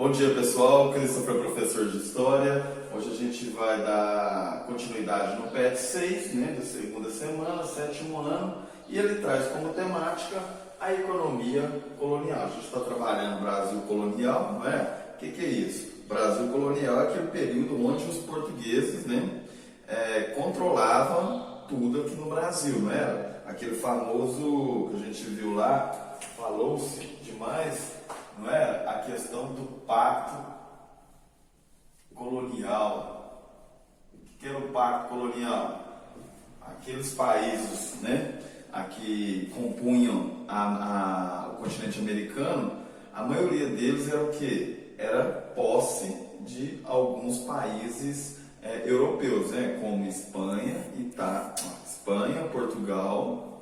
Bom dia pessoal, Christopher, professor de História. Hoje a gente vai dar continuidade no PET 6, né, da segunda semana, sétimo ano, e ele traz como temática a economia colonial. A gente está trabalhando no Brasil colonial, não é? O que é isso? Brasil colonial é aquele período onde os portugueses, né, controlavam tudo aqui no Brasil, não era? Aquele famoso que a gente viu lá, falou-se demais, não é? A questão do pacto colonial. O que era o pacto colonial? Aqueles países, né, que compunham o continente americano, a maioria deles era o quê? Era posse de alguns países europeus, né, como Espanha, Portugal,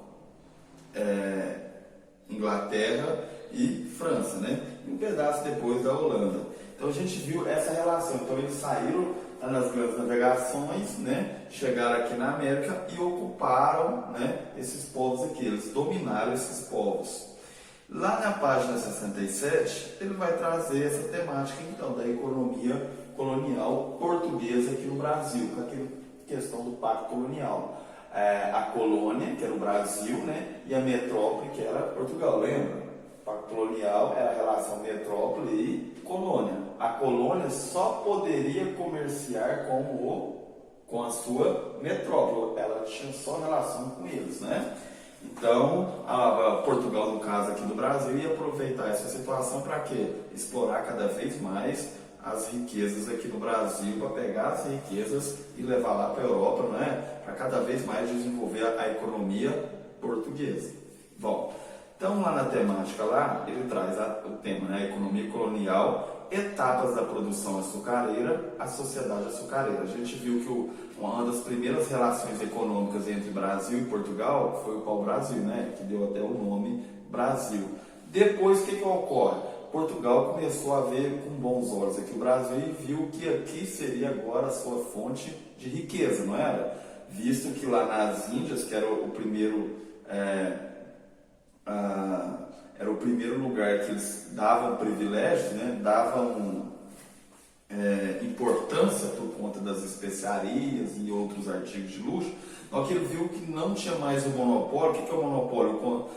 Inglaterra e França, né? E um pedaço depois da Holanda. Então a gente viu essa relação. Então eles saíram nas grandes navegações, né? Chegaram aqui na América e ocuparam, né, esses povos aqui. Eles dominaram esses povos. Lá na página 67, ele vai trazer essa temática então da economia colonial portuguesa aqui no Brasil, com aquela questão do pacto colonial. A colônia, que era o Brasil, né, e a metrópole, que era Portugal, lembra? O pacto colonial era a relação metrópole e colônia. A colônia só poderia comerciar com a sua metrópole, ela tinha só relação com eles, né? Então, Portugal, no caso aqui do Brasil, ia aproveitar essa situação para quê? Explorar cada vez mais as riquezas aqui no Brasil, para pegar as riquezas e levar lá para a Europa, não é? Para cada vez mais desenvolver a economia portuguesa. Bom, então lá na temática lá, ele traz o tema, né? Economia colonial, etapas da produção açucareira, a sociedade açucareira. A gente viu que uma das primeiras relações econômicas entre Brasil e Portugal foi o pau-brasil, né? Que deu até o nome Brasil. Depois, o que ocorre? Portugal começou a ver com bons olhos aqui o Brasil e viu que aqui seria agora a sua fonte de riqueza, não era? Visto que lá nas Índias, que era o primeiro lugar que eles davam privilégios, né? Davam importância por conta das especiarias e outros artigos de luxo, só que ele viu que não tinha mais o monopólio. O que é o monopólio?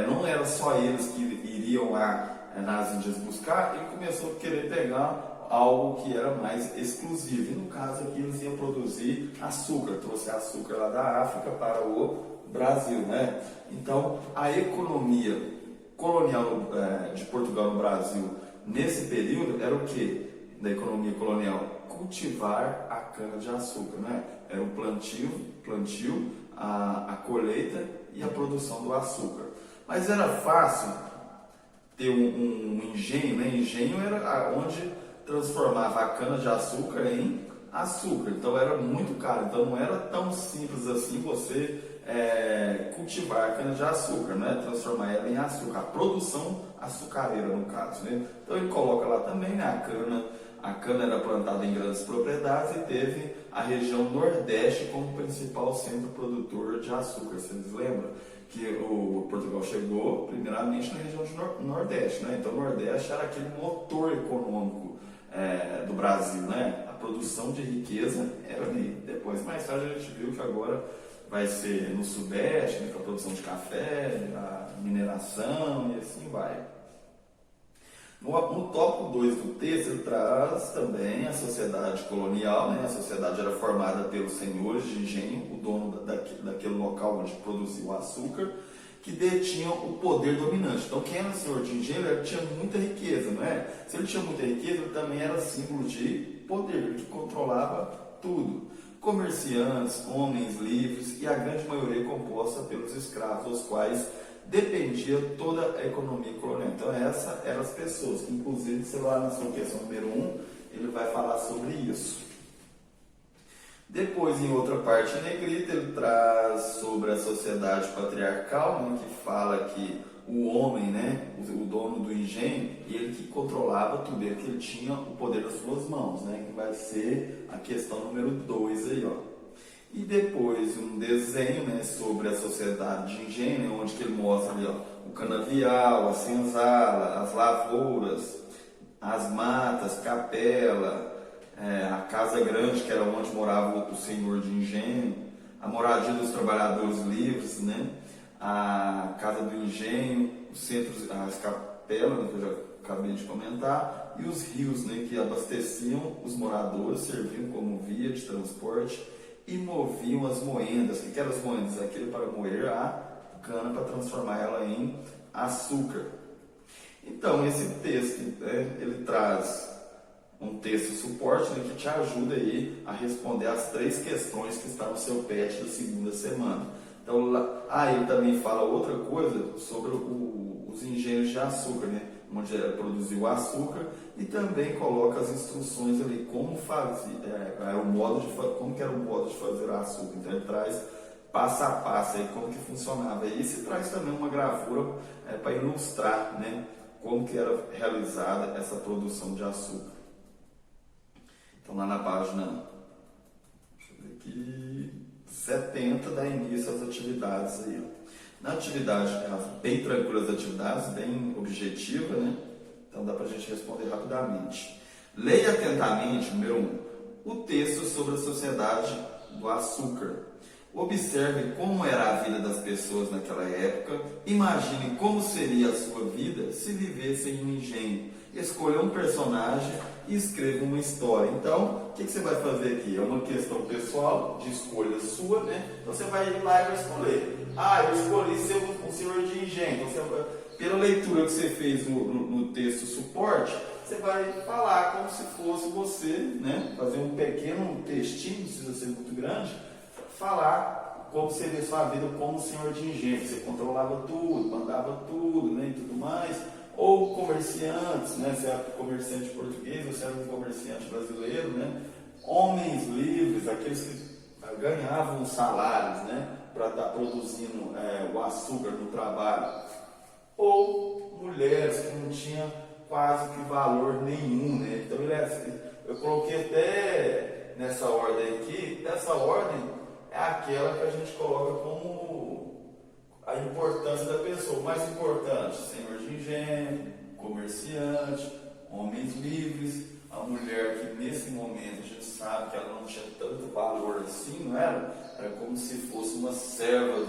Não era só eles que iriam lá nas Índias buscar, ele começou a querer pegar algo que era mais exclusivo. E no caso aqui eles iam produzir açúcar, trouxe açúcar lá da África para o Brasil, né? Então a economia colonial de Portugal no Brasil nesse período era o que? Da economia colonial? Cultivar a cana-de-açúcar, né? Era o plantio, a colheita e a produção do açúcar. Mas era fácil ter um engenho, né? Engenho era onde transformava a cana-de-açúcar em açúcar, então era muito caro, então não era tão simples assim você cultivar a cana-de-açúcar, né? Transformar ela em açúcar, a produção açucareira no caso, né? Então ele coloca lá também, né, a cana era plantada em grandes propriedades e teve a região Nordeste como principal centro produtor de açúcar. Vocês lembram que o Portugal chegou primeiramente na região de Nordeste, né? Então o Nordeste era aquele motor econômico do Brasil, né? A produção de riqueza era ali. Depois, mais tarde, a gente viu que agora vai ser no Sudeste, né, para a produção de café, a mineração e assim vai. No tópico 2 do texto, ele traz também a sociedade colonial, né? A sociedade era formada pelos senhores de engenho, o dono daquele local onde produziu o açúcar, que detinham o poder dominante. Então, quem era senhor de engenho, ele tinha muita riqueza, não é? Se ele tinha muita riqueza, ele também era símbolo de poder, ele que controlava tudo. Comerciantes, homens livres e a grande maioria composta pelos escravos, dos quais dependia toda a economia colonial. Então essas eram as pessoas, que inclusive, sei lá, na sua questão número 1, ele vai falar sobre isso. Depois, em outra parte em negrita, ele traz sobre a sociedade patriarcal, né, que fala que o homem, né, o dono do engenho, ele que controlava tudo, ele que tinha o poder das suas mãos, né, que vai ser a questão número 2 aí, ó. E depois um desenho, né, sobre a sociedade de engenho, né, onde que ele mostra ali, ó, o canavial, a senzala, as lavouras, as matas, capela, a casa grande, que era onde morava o senhor de engenho, a moradia dos trabalhadores livres, né? A casa do engenho, os centros, as capelas, né, que eu já acabei de comentar, e os rios, né, que abasteciam os moradores, serviam como via de transporte e moviam as moendas. O que eram as moendas? Aquilo para moer a cana para transformar ela em açúcar. Então, esse texto, né, ele traz um texto suporte, né, que te ajuda aí a responder as 3 questões que estão no seu PET da segunda semana. Então, ele também fala outra coisa sobre os engenhos de açúcar, né, onde produziu o açúcar, e também coloca as instruções ali, como como que era o modo de fazer o açúcar. Então, ele traz passo a passo aí como que funcionava. E se traz também uma gravura para ilustrar, né, como que era realizada essa produção de açúcar. Então, lá na página, deixa eu ver aqui, 70, dá início às atividades aí. Na atividade, bem tranquilas atividades, bem objetiva, né? Então dá para a gente responder rapidamente. Leia atentamente, número 1, o texto sobre a sociedade do açúcar. Observe como era a vida das pessoas naquela época. Imagine como seria a sua vida se vivesse em um engenho. Escolha um personagem e escreva uma história. Então, o que você vai fazer aqui? É uma questão pessoal, de escolha sua, né? Então você vai ir lá e vai escolher. Eu escolhi ser um senhor de engenho. Então, pela leitura que você fez no texto suporte, você vai falar como se fosse você, né? Fazer um pequeno textinho, não precisa ser muito grande, falar como seria a sua vida como senhor de engenho. Você controlava tudo, mandava tudo, né? E tudo mais. Ou comerciantes, né? Você era comerciante português, você era um comerciante brasileiro, né? Homens livres, aqueles que ganhavam salários, né? Para estar produzindo o açúcar no trabalho. Ou mulheres que não tinham quase que valor nenhum, né? Então eu coloquei até nessa ordem aqui. Essa ordem é aquela que a gente coloca como a importância da pessoa. O mais importante, senhor de engenho, comerciante, homens livres, a mulher que nesse momento a gente sabe que ela não tinha tanto valor assim, não era? Era como se fosse uma serva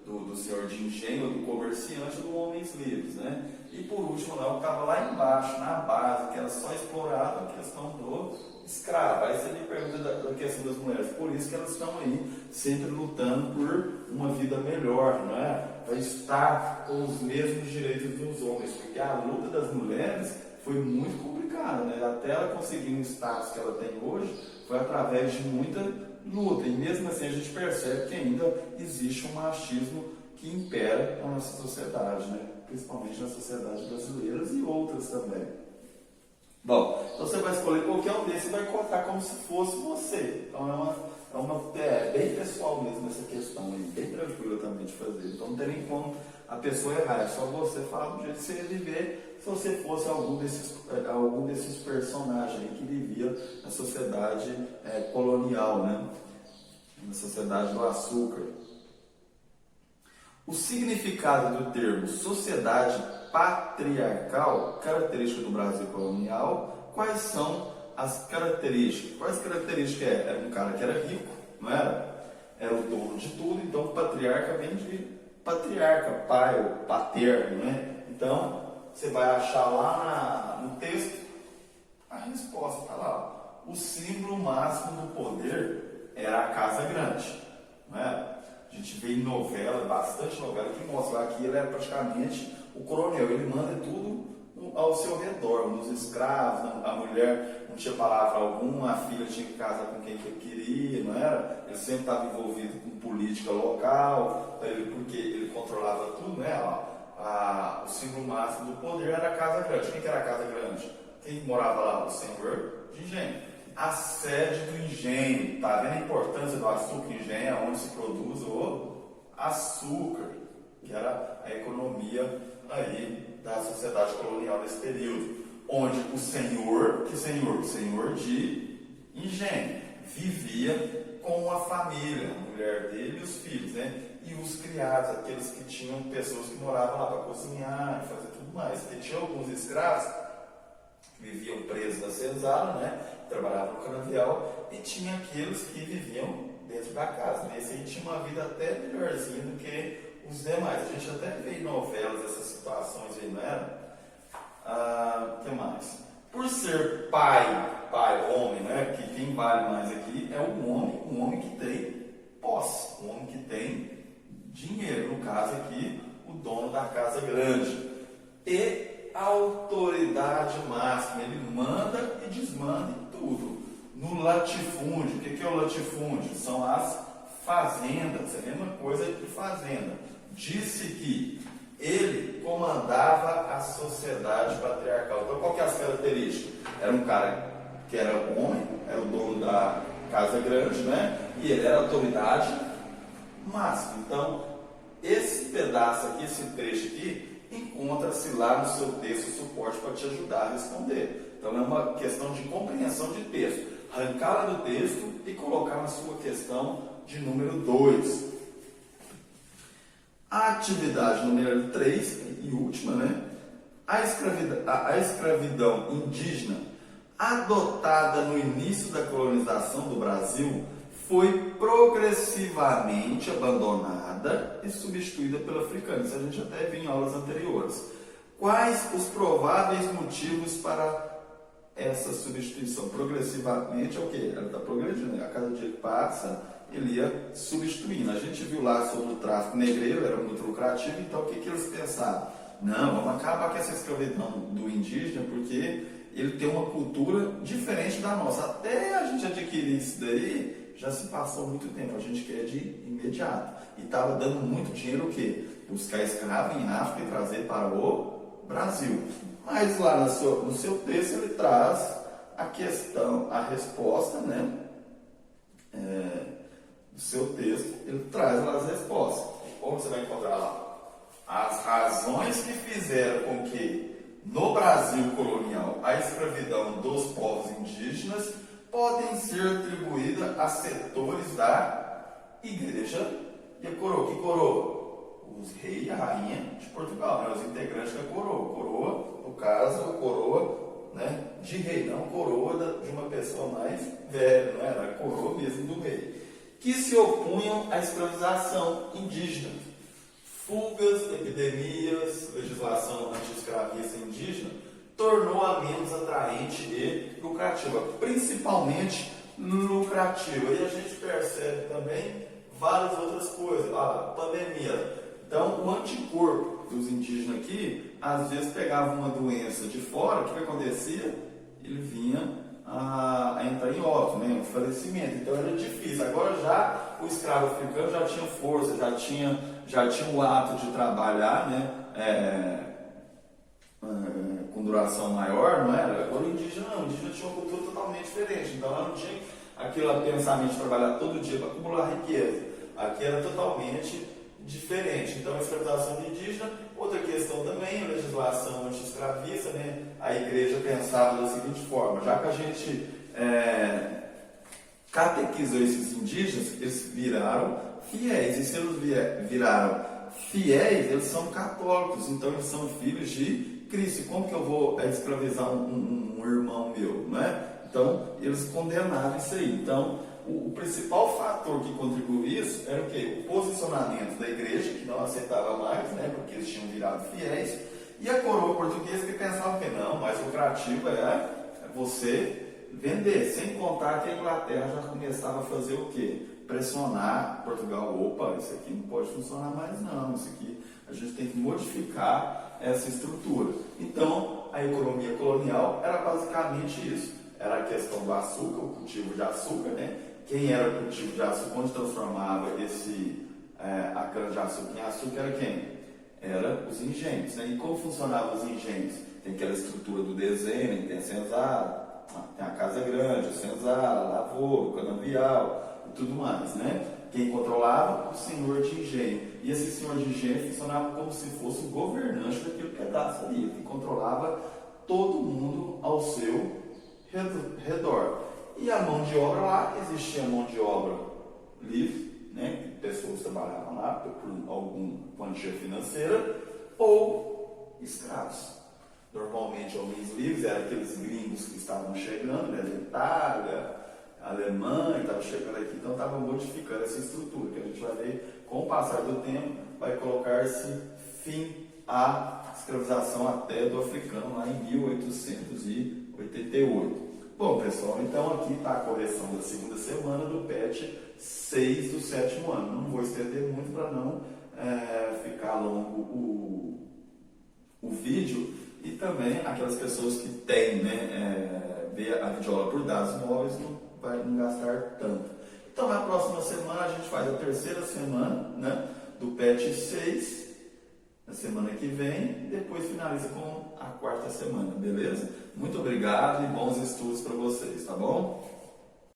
do senhor de engenho, do comerciante, do homens livres, né? E por último, lá, eu estava lá embaixo, na base, que era só explorada a questão do escravo. Aí você me pergunta da questão das mulheres. Por isso que elas estão aí, sempre lutando por uma vida melhor, não é? Para estar com os mesmos direitos dos homens, porque a luta das mulheres foi muito complicada, né? Até ela conseguir um status que ela tem hoje, foi através de muita luta. E mesmo assim a gente percebe que ainda existe um machismo que impera na nossa sociedade, né? Principalmente na sociedade brasileira e outras também. Bom, então você vai escolher qualquer um desses e vai contar como se fosse você. Então é bem pessoal mesmo essa questão aí, bem tranquila também de fazer. Então não tem nem como a pessoa errar, é só você falar do jeito que você ia viver se você fosse algum desses personagens aí que vivia na sociedade colonial, né? Na sociedade do açúcar. O significado do termo sociedade patriarcal, característica do Brasil colonial, quais são as características? Quais características é? Era um cara que era rico, não era? Era o dono de tudo, então patriarca vem de patriarca, pai ou paterno, né? Então, você vai achar lá no texto a resposta, está lá. O símbolo máximo do poder era a casa grande, não é? A gente vê em novela, bastante novela, que mostra lá que ele era praticamente o coronel, ele manda tudo ao seu redor, nos escravos, a mulher não tinha palavra alguma, a filha tinha que casar com quem ele queria, não era? Ele sempre estava envolvido com política local, porque ele controlava tudo, né? O símbolo máximo do poder era a casa grande. Quem que era a casa grande? Quem morava lá? O senhor de engenho. A sede do engenho, tá vendo a importância do açúcar em engenho, onde se produz o açúcar, que era a economia aí da sociedade colonial desse período, onde o senhor de engenho, vivia com a família, a mulher dele e os filhos, né? E os criados, aqueles que tinham pessoas que moravam lá para cozinhar e fazer tudo mais. E tinha alguns escravos viviam presos na senzala, né? Trabalhavam no canavial, e tinha aqueles que viviam dentro da casa. Esse aí tinha uma vida até melhorzinha do que os demais. A gente até vê em novelas essas situações aí, não era? O que mais? Por ser pai, homem, né? Que quem vale mais aqui é um homem que tem posse, um homem que tem dinheiro, no caso aqui, o dono da casa grande. E autoridade máxima, ele manda e desmanda em tudo. No latifúndio, o que é o latifúndio? São as fazendas, é a mesma coisa que fazenda. Disse que ele comandava a sociedade patriarcal. Então, qual que é as características? Era um cara que era homem, era o dono da casa grande, né? E ele era a autoridade máxima. Então, esse pedaço aqui, esse trecho aqui, encontra-se lá no seu texto suporte para te ajudar a responder. Então, é uma questão de compreensão de texto. Arrancá-la do texto e colocar na sua questão de número 2. A atividade número 3 e última, né? A escravidão indígena, adotada no início da colonização do Brasil, foi progressivamente abandonada e substituída pela africana. Isso a gente até viu em aulas anteriores. Quais os prováveis motivos para essa substituição? Progressivamente é o quê? Ela está progredindo. A cada dia que passa, ele ia substituindo. A gente viu lá sobre o tráfico negreiro, era muito lucrativo, então o que eles pensavam? Não, vamos acabar com essa escravidão do indígena, porque ele tem uma cultura diferente da nossa. Até a gente adquirir isso daí, já se passou muito tempo. A gente quer de imediato. E estava dando muito dinheiro o quê? Buscar escravo em África e trazer para o Brasil. Mas lá no seu texto ele traz a questão, a resposta, né? No seu texto ele traz lá as respostas. Como você vai encontrar lá? As razões que fizeram com que no Brasil colonial a escravidão dos povos indígenas podem ser atribuídas a setores da igreja e a coroa. Que coroa? Os reis e a rainha de Portugal, né? Os integrantes da coroa. Coroa, no caso, a coroa, né, de rei, não coroa de uma pessoa mais velha, não era a coroa mesmo do rei. Que se opunham à escravização indígena. Fugas, epidemias, legislação anti-escravista indígena tornou-a menos atraente e lucrativa, principalmente lucrativa. E a gente percebe também várias outras coisas. A pandemia. Então, o anticorpo dos indígenas aqui, às vezes pegava uma doença de fora, o que acontecia? Ele vinha a entrar em óbito, né? Um falecimento. Então era difícil. Agora já o escravo africano já tinha força, já tinha o ato de trabalhar, né? Com duração maior, não era? Agora o indígena não, o indígena tinha uma cultura totalmente diferente. Então ela não tinha aquele pensamento de trabalhar todo dia para acumular riqueza. Aqui era totalmente diferente. Então a escravização do indígena, outra questão também, a legislação anti-escravista, né? A igreja pensava da seguinte forma: já que a gente catequizou esses indígenas, eles viraram fiéis, e se eles viraram fiéis, eles são católicos, então eles são filhos de Cristo. E como que eu vou escravizar um irmão meu, né? Então eles condenaram isso aí. Então o principal fator que contribuiu isso era o quê? O posicionamento da igreja, que não aceitava mais, né? Porque eles tinham virado fiéis, e a coroa portuguesa, que pensava que não, mais lucrativo é você vender, sem contar que a Inglaterra já começava a fazer o quê? Pressionar Portugal. Opa, isso aqui não pode funcionar mais não, isso aqui a gente tem que modificar essa estrutura. Então a economia colonial era basicamente isso, era a questão do açúcar, o cultivo de açúcar, né? Quem era o cultivo de açúcar, onde transformava a cana de açúcar em açúcar, era quem? Era os engenhos, né? E como funcionavam os engenhos? Tem aquela estrutura do desenho, tem a senzala, tem a casa grande, a senzala, a lavoura, o canavial e tudo mais, né? Quem controlava? O senhor de engenho. E esse senhor de engenho funcionava como se fosse o governante daquele pedaço ali, que controlava todo mundo ao seu redor. E a mão de obra lá, existia mão de obra livre, né? Pessoas trabalhavam lá por alguma quantia financeira, ou escravos. normalmente homens livres, eram aqueles gringos que estavam chegando, né, da Itália, Alemanha, estavam chegando aqui, então estava modificando essa estrutura, que a gente vai ver, com o passar do tempo, vai colocar-se fim à escravização até do africano lá em 1888. Bom, pessoal, então aqui está a correção da segunda semana do PET 6 do 7º ano. Não vou estender muito para não ficar longo o vídeo, e também aquelas pessoas que têm, ver a videoaula por dados móveis não vai não gastar tanto. Então na próxima semana a gente faz a terceira semana, né, do PET 6, na semana que vem, e depois finaliza com a quarta semana, beleza? Muito obrigado e bons estudos para vocês, tá bom?